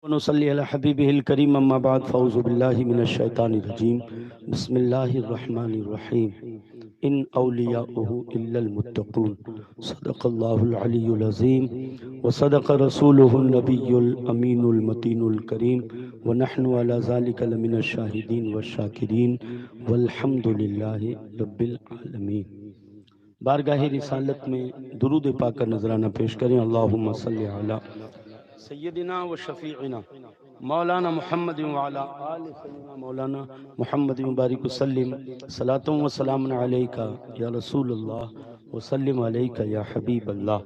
वनुसल्ली अला हबीबिहिल करीम अम्मा बाद फ़ऊज़ु बिल्लाहि मिनश शैतानिर रजीम बिस्मिल्लाहिर रहमानिर रहीम इन औलियाउहु इल्लल मुत्तक़ून सदक़ल्लाहुल अलीयुल अज़ीम व सदक़ रसूलुहुन नबियुल अमीनुल मतीनुल करीम व नहनु अला ज़ालिका लमिनश शाहिदीन वश-शाकिरीन वल्हम्दुलिल्लाहि रब्बिल आलमीन। बारगाह रिसालत में दुरूद पाक का नजराना पेश करें। अल्लाहुम्मा सल्ली अला सय्यदिना व शफीइना मौलाना मुहम्मद व अला आलि सय्यदिना मौलाना मुहम्मद मुबारिक वसल्लिम सलातुम व सलामुन अलैका या रसूलल्लाह व सल्लिम अलैका या हबीबल्लाह।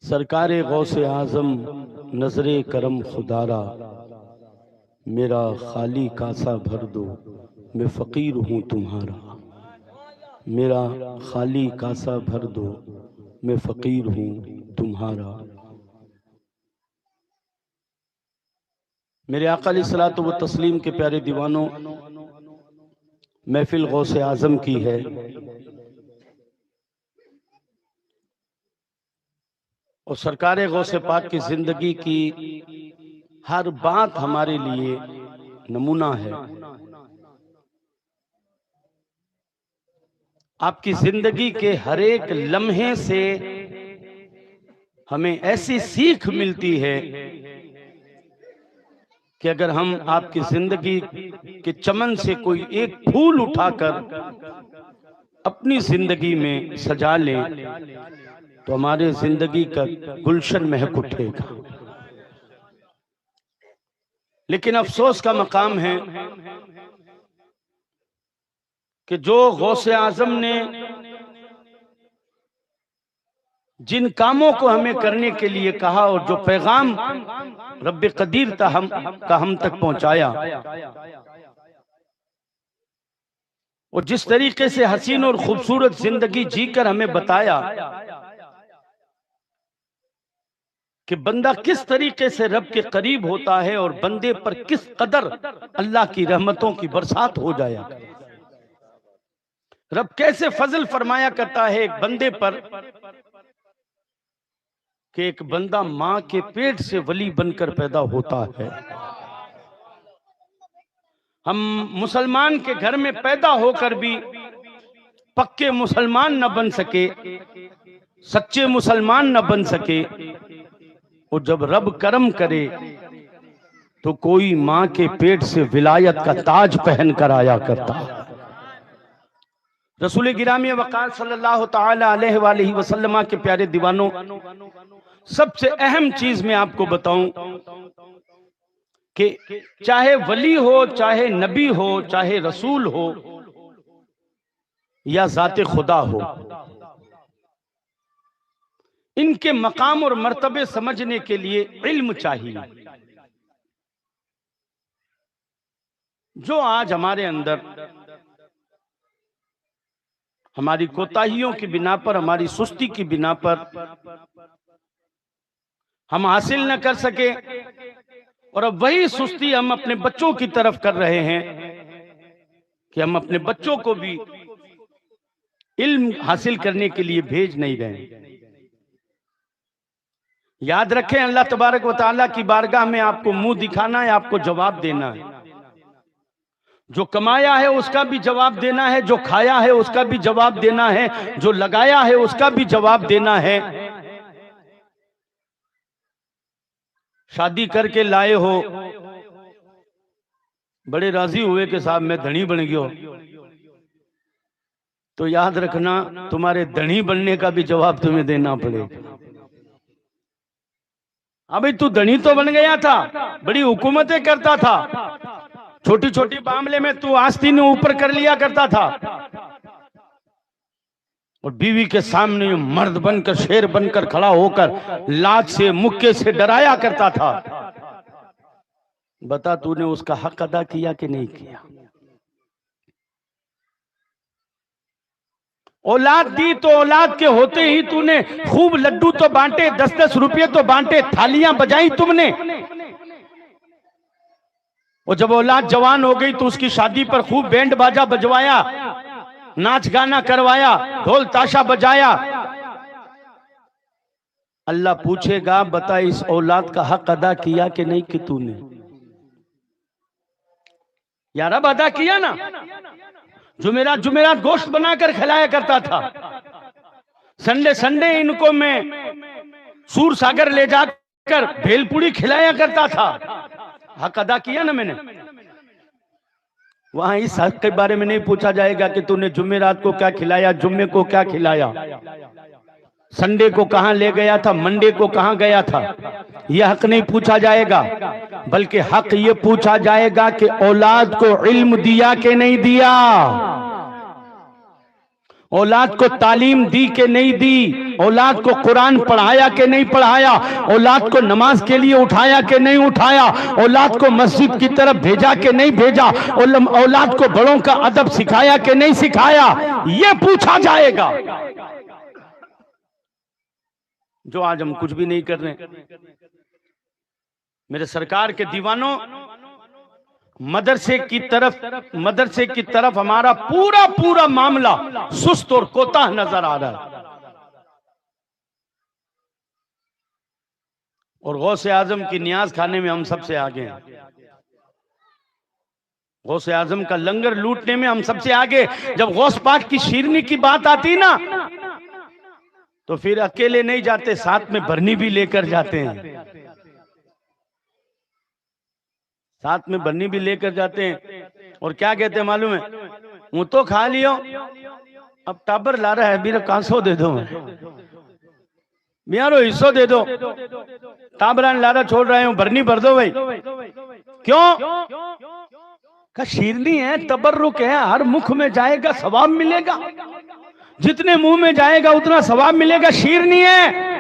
सरकारे गौसे आज़म नजरे करम खुदारा मेरा खाली कासा भर दो मैं फ़कीर हूँ तुम्हारा। मेरा खाली कासा भर दो मैं फ़कीर हूँ तुम्हारा। मेरे आका अलैहिस्सलातु व तस्लीम के प्यारे दीवानों, महफिल गौसे आज़म की है और सरकारे गौसे पाक की जिंदगी की हर बात हमारे लिए नमूना है। आपकी जिंदगी के हर एक लम्हे से हमें ऐसी सीख मिलती है कि अगर हम आपकी जिंदगी के चमन से कोई एक फूल उठाकर अपनी जिंदगी में सजा लें तो हमारे जिंदगी का गुलशन महक उठेगा। लेकिन अफसोस का मकाम है कि जो गौसे आजम ने जिन कामों को हमें करने के लिए कहा और जो पैगाम रब्बे कदीर था हम तक पहुंचाया, और जिस तरीके से हसीन और खूबसूरत जिंदगी जीकर हमें बताया कि बंदा किस तरीके से रब के करीब होता है और बंदे पर किस कदर अल्लाह की रहमतों की बरसात हो जाया, रब कैसे फजल फरमाया करता है एक बंदे पर कि एक बंदा मां के पेट से वली बनकर पैदा होता है। हम मुसलमान के घर में पैदा होकर भी पक्के मुसलमान न बन सके, सच्चे मुसलमान न बन सके, और जब रब करम करे तो कोई मां के पेट से विलायत का ताज पहन कर आया करता है। रसूल गिरामी वक़ार सल्लल्लाहु ताला अलैहि वसल्लम के प्यारे दीवानों, सबसे अहम चीज मैं आपको बताऊं कि चाहे वली हो, चाहे नबी हो, चाहे रसूल हो या जाते खुदा हो, इनके मकाम और मर्तबे समझने के लिए इल्म चाहिए। जो आज हमारे अंदर हमारी कोताहियों की बिना पर, हमारी सुस्ती की बिना पर हम हासिल न कर सके, और अब वही सुस्ती हम अपने बच्चों की तरफ कर रहे हैं कि हम अपने बच्चों को भी इल्म हासिल करने के लिए भेज नहीं रहे। याद रखें, अल्लाह तबारक व तआला की बारगाह में आपको मुंह दिखाना है, आपको जवाब देना है। जो कमाया है उसका भी जवाब देना है, जो खाया है उसका भी जवाब देना है, जो लगाया है उसका भी जवाब देना है। शादी करके लाए हो, बड़े राजी हुए कि साहब मैं धनी बन गया, तो याद रखना तुम्हारे धनी बनने का भी जवाब तुम्हें देना पड़ेगा। अभी तू धनी तो बन गया था, बड़ी हुकूमतें करता था, छोटी छोटी मामले में तू आस्तीन ऊपर कर लिया करता था, और बीवी के सामने मर्द बनकर, शेर बनकर खड़ा होकर लात से, मुक्के से डराया करता था। बता तूने उसका हक अदा किया कि नहीं किया? औलाद दी तो औलाद के होते ही तूने खूब लड्डू तो बांटे, 10-10 रुपये तो बांटे, थालियां बजाई तुमने, और जब औलाद जवान हो गई तो उसकी शादी पर खूब बैंड बाजा बजवाया, नाच गाना करवाया, ढोल ताशा बजाया, अल्लाह पूछेगा बता इस औलाद का हक अदा किया कि नहीं कि तूने? यार अब अदा किया ना। जुमेरात जुमेरात गोश्त बनाकर खिलाया करता था, संडे संडे इनको मैं सूर सागर ले जाकर भेलपुड़ी खिलाया करता था। हक अदा किया ना मैंने। वहां इस हक के बारे में नहीं पूछा जाएगा कि तूने जुमेरात को क्या खिलाया, जुम्मे को क्या खिलाया, संडे को कहां ले गया था, मंडे को कहां गया था। यह हक नहीं पूछा जाएगा, बल्कि हक ये पूछा जाएगा कि औलाद को इल्म दिया कि नहीं दिया, औलाद को तालीम दी कि नहीं दी, औलाद को कुरान पढ़ाया कि नहीं पढ़ाया, औलाद को नमाज के लिए उठाया कि नहीं उठाया, औलाद को मस्जिद की तरफ भेजा कि नहीं भेजा, औलाद को बड़ों का अदब सिखाया कि नहीं सिखाया, यह पूछा जाएगा। जो आज हम कुछ भी नहीं कर रहे। मेरे सरकार के दीवानों, मदरसे की तरफ हमारा पूरा पूरा मामला सुस्त और कोताह नजर आ रहा है। और गौसे आजम की नियाज खाने में हम सबसे आगे हैं। गौसे आजम का लंगर लूटने में हम सबसे आगे। जब गौस पाक की शीरनी की बात आती ना, तो फिर अकेले नहीं जाते, साथ में बरनी भी लेकर जाते हैं, साथ में बरनी भी लेकर जाते हैं। और क्या कहते हैं मालूम है? वो तो खा लियो, अब टाबर ला रहा है, मेरा कांसो दे दो, मियारो हिस्सो दे दो, टाबरान लारा छोड़ रहे हो, बरनी भर दो भाई। क्यों? का शीरनी है, तबर्रुक है, हर मुख में जाएगा सवाब मिलेगा, जितने मुंह में जाएगा उतना सवाब मिलेगा। शीरनी है।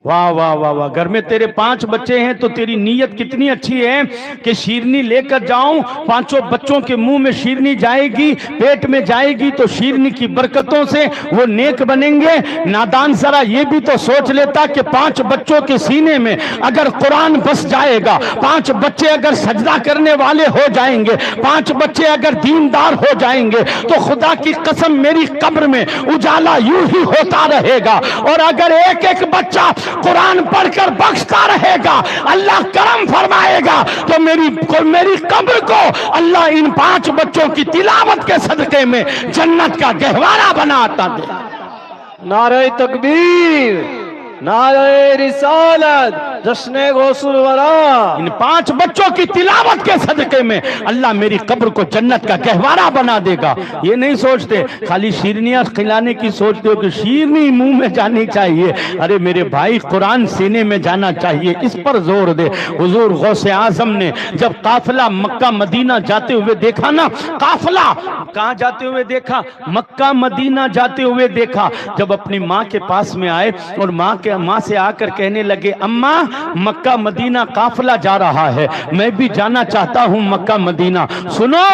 वाह वाह वाह वाह। घर में तेरे 5 बच्चे हैं तो तेरी नीयत कितनी अच्छी है कि शीरनी लेकर जाऊं, 5 बच्चों के मुंह में शीरनी जाएगी, पेट में जाएगी, तो शीरनी की बरकतों से वो नेक बनेंगे। नादान जरा ये भी तो सोच लेता कि 5 बच्चों के सीने में अगर कुरान बस जाएगा, 5 बच्चे अगर सजदा करने वाले हो जाएंगे, 5 बच्चे अगर दीनदार हो जाएंगे, तो खुदा की कसम मेरी कब्र में उजाला यूं ही होता रहेगा। और अगर एक एक बच्चा कुरान पढ़कर बख्शता रहेगा, अल्लाह करम फरमाएगा, तो मेरी कब्र को अल्लाह इन 5 बच्चों की तिलावत के सदके में जन्नत का गहवारा बनाता दे। नारे तकबीर, नारे रिसालत, जश्ने गौसुल वरा। इन 5 बच्चों की तिलावत के सदके में अल्लाह मेरी कब्र को जन्नत का गहवारा बना देगा। ये नहीं सोचते, खाली शीरनियां खिलाने की सोचते हो कि शीरनी मुंह में जानी चाहिए। अरे मेरे भाई, कुरान सीने में जाना चाहिए, इस पर जोर दे। हुजूर गौसे आजम ने जब काफिला मक्का मदीना जाते हुए देखा ना, काफिला कहां जाते हुए देखा? मक्का मदीना जाते हुए देखा। जब अपनी माँ के पास में आए और माँ से आकर कहने लगे, अम्मा मक्का मदीना काफिला जा रहा है, मैं भी जाना चाहता हूं मक्का मदीना। सुनो,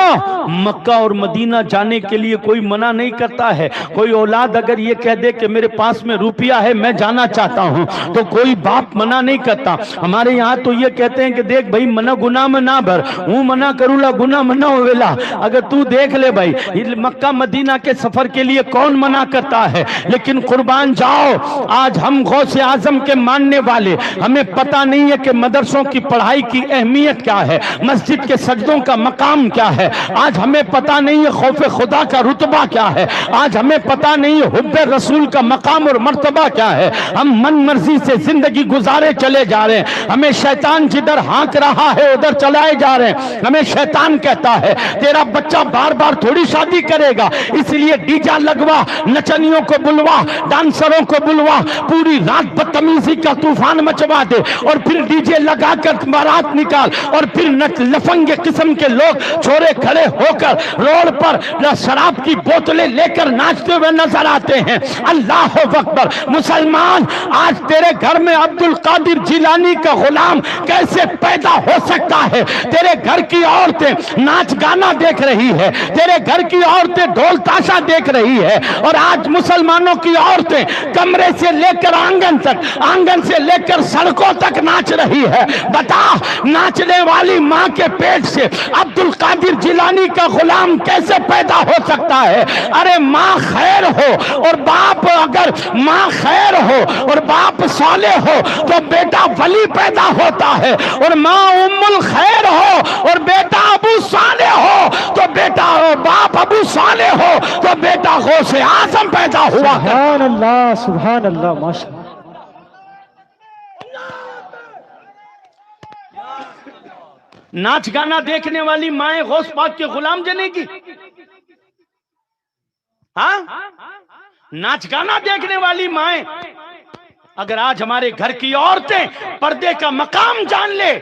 मक्का और मदीना जाने के लिए कोई मना नहीं करता है। कोई औलाद अगर ये कह दे कि मेरे पास में रुपया है, मैं जाना चाहता हूं, तो कोई बाप मना नहीं करता। हमारे यहाँ तो ये कहते हैं कि देख भाई, मना गुना में ना भर, हूं मना करूला गुना मना होवेला। अगर तू देख ले भाई, मक्का मदीना के सफर के लिए कौन मना करता है? लेकिन कुर्बान जाओ, आज हम गौसे आजम के मानने वाले, हमें पता नहीं है कि मदरसों की पढ़ाई की अहमियत क्या है, मस्जिद के सजदों का मकाम क्या है। आज हमें पता नहीं है खौफ खुदा का रुतबा क्या है। आज हमें पता नहीं है हुब्बे रसूल का मकाम और मर्तबा क्या है। हम मन मर्जी से जिंदगी गुजारे चले जा रहे हैं। हमें शैतान जिधर हाँक रहा है उधर चलाए जा रहे हैं। हमें शैतान कहता है तेरा बच्चा बार बार थोड़ी शादी करेगा, इसलिए डीजा लगवा, नचनियों को बुलवा, डांसरों को बुलवा, पूरी रात बदतमीजी का तूफान मचवा दे, और फिर डीजे लगाकर बारात निकाल, और फिर लफंगे किस्म के लोग छोरे खड़े होकर रोड पर शराब की बोतलें लेकर नाचते हुए नजर आते हैं। अल्लाह अकबर। मुसलमान, आज तेरे घर में अब्दुल कादिर जिलानी का गुलाम कैसे पैदा हो सकता है? तेरे घर की औरतें नाच गाना देख रही है, तेरे घर की औरतें ढोल ताशा देख रही है, और आज मुसलमानों की औरतें कमरे से लेकर आंगन तक, आंगन से लेकर सड़कों तक नाच रही है। बता, नाचने वाली मां के पेट से अब्दुल कादिर जिलानी का गुलाम कैसे पैदा हो सकता है? अरे माँ खैर हो और बाप, अगर माँ खैर हो और बाप साले हो तो बेटा वली पैदा होता है, और माँ उम्मुल खैर हो और बेटा अबू साले हो तो बेटा, बाप अबू साले हो तो बेटा गौसे आजम पैदा हुआ। सुभान अल्लाह, सुभान अल्लाह, माशा। नाच गाना देखने वाली माए गौस पाक के गुलाम जनेगी? हाँ, नाच गाना देखने वाली माए, अगर आज हमारे घर की औरतें पर्दे का मकाम जान ले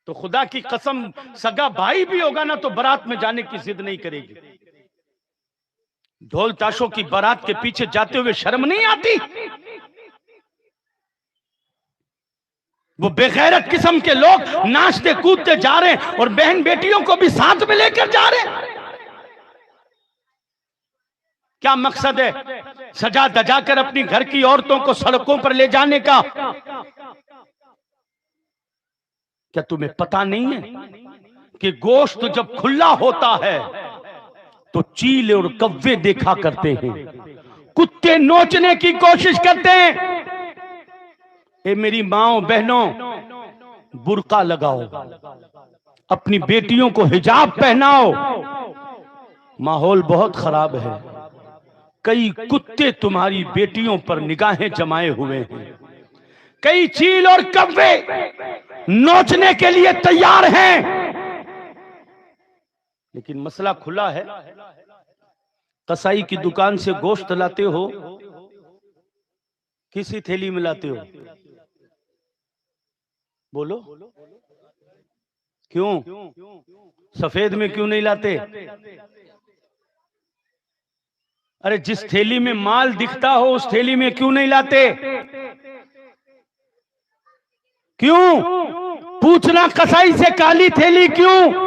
तो खुदा की कसम सगा भाई भी होगा ना तो बारात में जाने की जिद नहीं करेगी। ढोल ताशों की बारात के पीछे जाते हुए शर्म नहीं आती? वो बेगैरत किस्म के लोग नाचते कूदते जा रहे हैं और बहन बेटियों को भी साथ में लेकर जा रहे हैं। क्या मकसद है सजा दजा कर अपनी घर की औरतों को सड़कों पर ले जाने का? क्या तुम्हें पता नहीं है कि गोश्त जब खुला होता है तो चील और कव्वे देखा करते हैं, कुत्ते नोचने की कोशिश करते हैं। ए मेरी माओ बहनों, बुर्का लगाओ, अपनी बेटियों को हिजाब पहनाओ। माहौल बहुत खराब है, कई कुत्ते तुम्हारी बेटियों पर निगाहें जमाए हुए हैं, कई चील और कव्वे नोचने के लिए तैयार हैं। लेकिन मसला खुला है। कसाई की दुकान से गोश्त लाते हो, किसी थैली में लाते हो? बोलो क्यों? सफेद में क्यों नहीं लाते? अरे जिस थैली में माल दिखता हो उस थैली में क्यों नहीं लाते? क्यों? पूछना कसाई से काली थैली क्यों?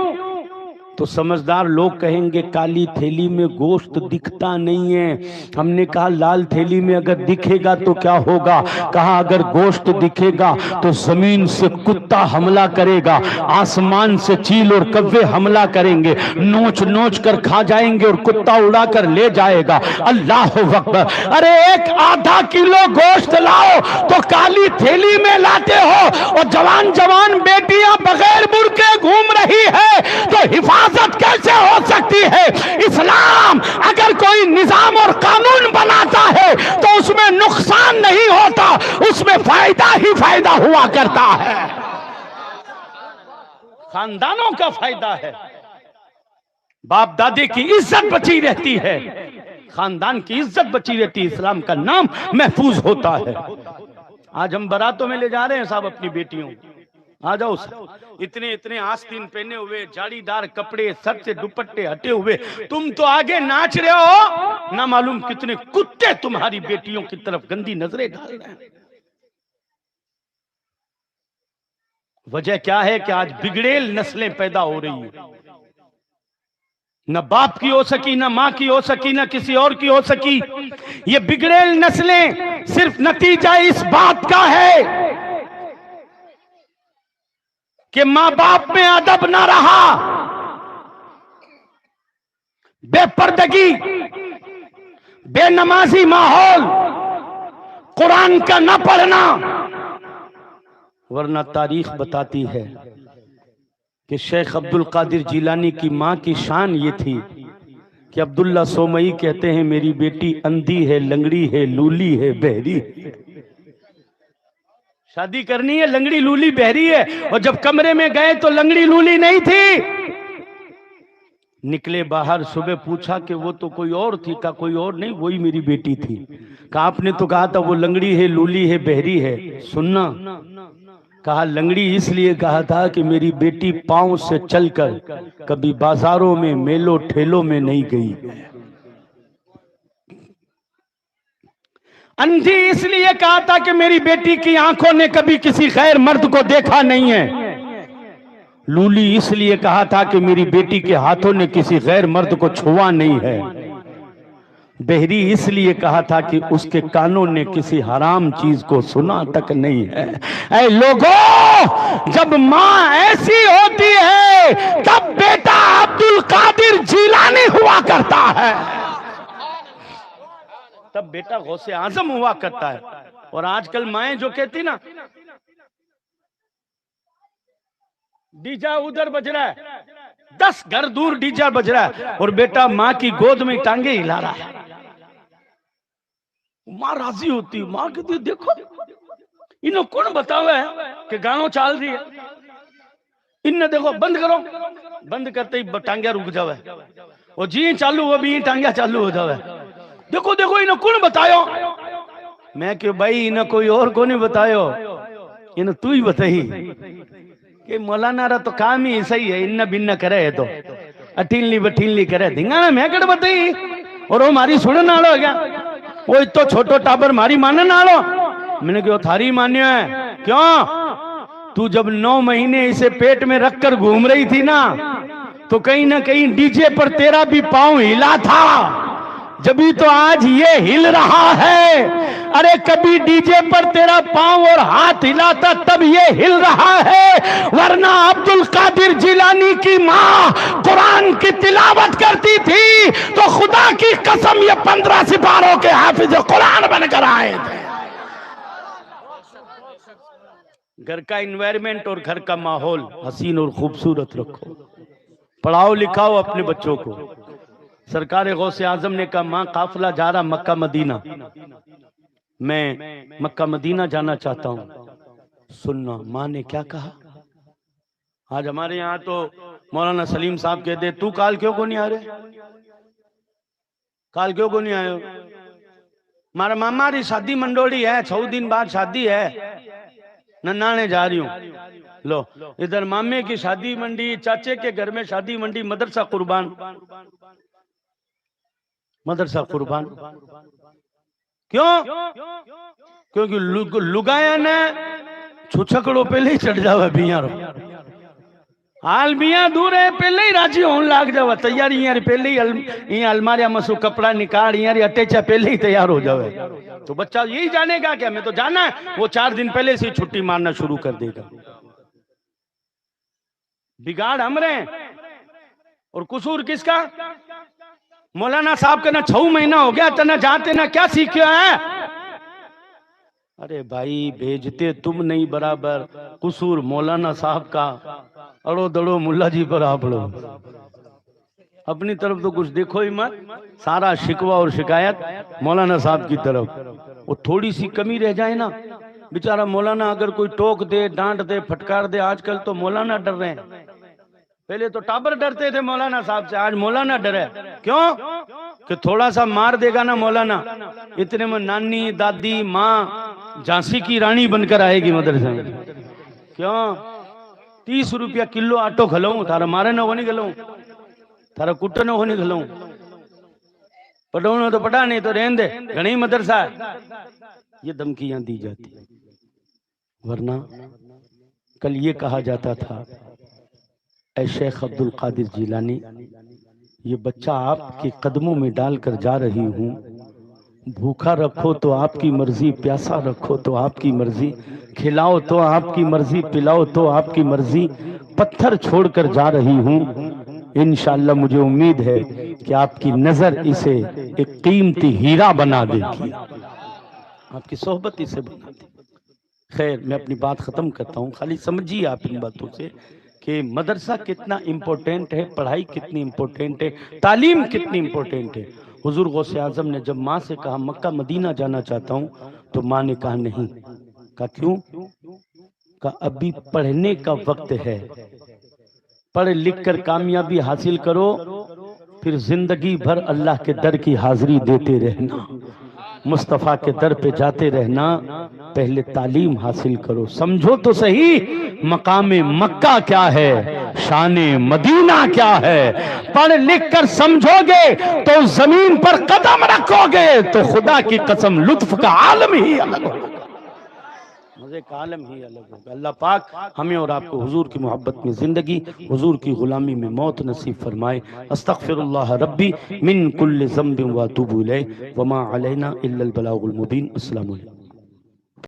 तो समझदार लोग कहेंगे काली थैली में गोश्त दिखता नहीं है। हमने कहा लाल थैली में अगर दिखेगा तो क्या होगा? कहा अगर गोश्त दिखेगा तो जमीन से कुत्ता हमला करेगा, आसमान से चील और कव्वे हमला करेंगे, नोच नोच कर खा जाएंगे और कुत्ता उड़ा कर ले जाएगा। अल्लाह अकबर। अरे एक आधा किलो गोश्त लाओ तो काली थैली में लाते हो, और जवान जवान बेटियां बगैर बुर्के घूम रही है तो हिफाजत कैसे हो सकती है? इस्लाम अगर कोई निजाम और कानून बनाता है तो उसमें नुकसान नहीं होता, उसमें फायदा ही फायदा हुआ करता है। खानदानों का फायदा है, बाप दादे की इज्जत बची रहती है, खानदान की इज्जत बची रहती है, इस्लाम का नाम महफूज होता है। आज हम बारातों में ले जा रहे हैं साहब अपनी बेटियों, आ जाओ। इतने इतने आस्तीन पहने हुए, जालीदार कपड़े, सर से दुपट्टे हटे हुए, तुम तो आगे नाच रहे हो, ना मालूम कितने कुत्ते तुम्हारी बेटियों की तरफ गंदी नजरें डाल रहे हैं। वजह क्या है कि आज बिगड़ेल नस्लें पैदा हो रही है, न बाप की हो सकी, न मां की हो सकी, न किसी और की हो सकी। ये बिगड़ेल नस्लें सिर्फ नतीजा इस बात का है कि मां बाप में अदब ना रहा, बेपर्दगी, बेनमाजी माहौल, कुरान का न पढ़ना। वरना तारीख बताती है कि शेख अब्दुल कादिर जिलानी की मां की शान ये थी कि अब्दुल्ला सोमई कहते हैं मेरी बेटी अंधी है, लंगड़ी है, लूली है, बहरी है। शादी करनी है, लंगड़ी लूली बहरी है, और जब कमरे में गए तो लंगड़ी लूली नहीं थी। निकले बाहर, सुबह पूछा कि वो तो कोई और थी, का कोई और नहीं, वही मेरी बेटी थी। कहा आपने तो कहा था वो लंगड़ी है, लूली है, बहरी है। सुनना, कहा लंगड़ी इसलिए कहा था कि मेरी बेटी पांव से चलकर कभी बाजारों में, मेलों ठेलों में नहीं गई। अंधी इसलिए कहा था कि मेरी बेटी की आंखों ने कभी किसी गैर मर्द को देखा नहीं है। लूली इसलिए कहा था कि मेरी बेटी के हाथों ने किसी गैर मर्द को छुआ नहीं है। बहरी इसलिए कहा था कि उसके कानों ने किसी हराम चीज को सुना तक नहीं है। ऐ लोगों, जब माँ ऐसी होती है तब बेटा अब्दुल कादिर जिलानी हुआ करता है, तब बेटा गौसे आजम हुआ करता है। और आजकल माएं जो कहती ना, डीजा उधर बज रहा है, 10 घर दूर डीजा बज रहा है और बेटा माँ की गोद में टांगे हिला रहा है, माँ राजी होती, माँ कहती देखो इन्हें कौन बतावे कि गानो चाल रही है, इनने देखो बंद करो, बंद करते ही टांगिया रुक जावे और जी चालू हो भी टांगिया चालू हो जावे। देखो देखो इन्हें कौन बतायो, मैं क्यों भाई इन्हें कोई और को नहीं बतायो, इन्हें तू ही बताई कि मौलाना रा तो काम ही सही है, इन्ना बिन्ना करे है तो अठीनली बठीनली करे धिंगाना मैं कड़ बताई और वो मारी सुनने वाला हो गया, वो तो छोटो टाबर मारी मानने वालो। मैंने क्यों थारी मान्य है, क्यों तू जब 9 महीने इसे पेट में रखकर घूम रही थी ना तो कहीं ना कहीं डीजे पर तेरा भी पांव हिला था, जभी तो आज ये हिल रहा है। अरे कभी डीजे पर तेरा पांव और हाथ हिला था तब ये हिल रहा है, वरना अब्दुल कादिर जिलानी की माँ कुरान की तिलावत करती थी तो खुदा की कसम ये 15 सिपारों के हाफिज कुरान बनकर आए थे। घर का एनवायरनमेंट और घर का माहौल हसीन और खूबसूरत रखो, पढ़ाओ लिखाओ अपने बच्चों को। सरकार गौसे आजम ने कहा माँ काफिला जा रहा मक्का मदीना, मैं मक्का मदीना जाना चाहता हूँ। सुनना माँ ने क्या कहा। आज हमारे यहाँ तो मौलाना सलीम साहब कहते दे तू काल क्यों को नहीं आ रहे, काल क्यों को नहीं आयो, मारा मामा री शादी मंडोड़ी है, 6 दिन बाद शादी है, नन्नाने जा रही हूँ। लो इधर मामे की शादी मंडी, चाचे के घर में शादी मंडी, मदरसा कुर्बान, मदरसा कुर्बान। क्यों? क्योंकि लुगाया ने छुछकड़ो पहले ही चढ़ जावे बिया रो, हाल बिया दूर है पहले ही राजी होने लाग जावे, तैयारी यार पहले ही अलमारिया में सु कपड़ा निकाल यार अटेचा पहले ही तैयार हो जावे। तो बच्चा यही जानेगा क्या मैं तो जाना है, वो 4 दिन पहले से छुट्टी मारना शुरू कर देगा। बिगाड़ हमरे और कसूर किसका? मौलाना साहब का ना 6 महीना हो गया तो ना जाते ना क्या सीखे हैं। अरे भाई भेजते तुम नहीं बराबर, कसूर मौलाना साहब का, अड़ो दड़ो मुल्ला जी पर आप लो, अपनी तरफ तो कुछ देखो ही मत, सारा शिकवा और शिकायत मौलाना साहब की तरफ। वो थोड़ी सी कमी रह जाए ना बेचारा मौलाना अगर कोई टोक दे, डांट दे, फटकार दे, आजकल तो मौलाना डर रहे हैं, पहले तो टाबर डरते थे मौलाना साहब से, आज मौलाना डरे। क्यों? कि थोड़ा सा मार देगा ना मौलाना, इतने में नानी दादी माँ झांसी की रानी बनकर आएगी मदरसे में। क्यों? 30 रुपया किलो आटो खलाऊं, थारा मारे न होनी खलाऊं, थारा कुट न होनी खलाऊं, पढ़ो तो पढ़ा नहीं तो रहने दे, घनी मदरसा है, ये धमकियां दी जाती। वरना कल ये कहा जाता था ऐ शेख अब्दुल कादिर जिलानी, ये बच्चा आपके कदमों में डालकर जा रही हूँ, भूखा रखो तो आपकी मर्जी, प्यासा रखो तो आपकी मर्जी, खिलाओ तो आपकी मर्जी, पिलाओ तो आपकी मर्जी, पत्थर छोड़कर जा रही हूँ। इंशाअल्लाह मुझे उम्मीद है कि आपकी नजर इसे एक कीमती हीरा बना देगी, आपकी सोहबत इसे बना देगी। खैर मैं अपनी बात खत्म करता हूँ, खाली समझिए आप इन बातों से कि मदरसा कितना इम्पोर्टेंट है, पढ़ाई कितनी इम्पोर्टेंट है, तालीम कितनी इम्पोर्टेंट है। हुजूर गौसे आजम ने जब माँ से कहा मक्का मदीना जाना चाहता हूँ तो माँ ने कहा नहीं। कहा क्यों? कहा अभी पढ़ने का वक्त है, पढ़ लिख कर कामयाबी हासिल करो, फिर जिंदगी भर अल्लाह के दर की हाजिरी देते रहना, मुस्तफ़ा के दर पे जाते रहना, पहले तालीम हासिल करो, समझो तो सही मकामे मक्का क्या है, शाने मदीना क्या है। पढ़ लिख कर समझोगे तो जमीन पर कदम रखोगे तो खुदा की कसम लुत्फ का आलम ही अलग होगा। मज़े का आलम ही अलग होगा। अल्लाह पाक हमें और आपको हुजूर की मोहब्बत में ज़िंदगी, हुजूर की ग़ुलामी में मौत नसीब फरमाए। अस्तग़फिरुल्लाह रब्बी मिन कुल्लि ज़ंबिन व अतूबु इलैह व मा अलैना इल्लल बलागुल मुबीन। अस्सलामु अलैकुम।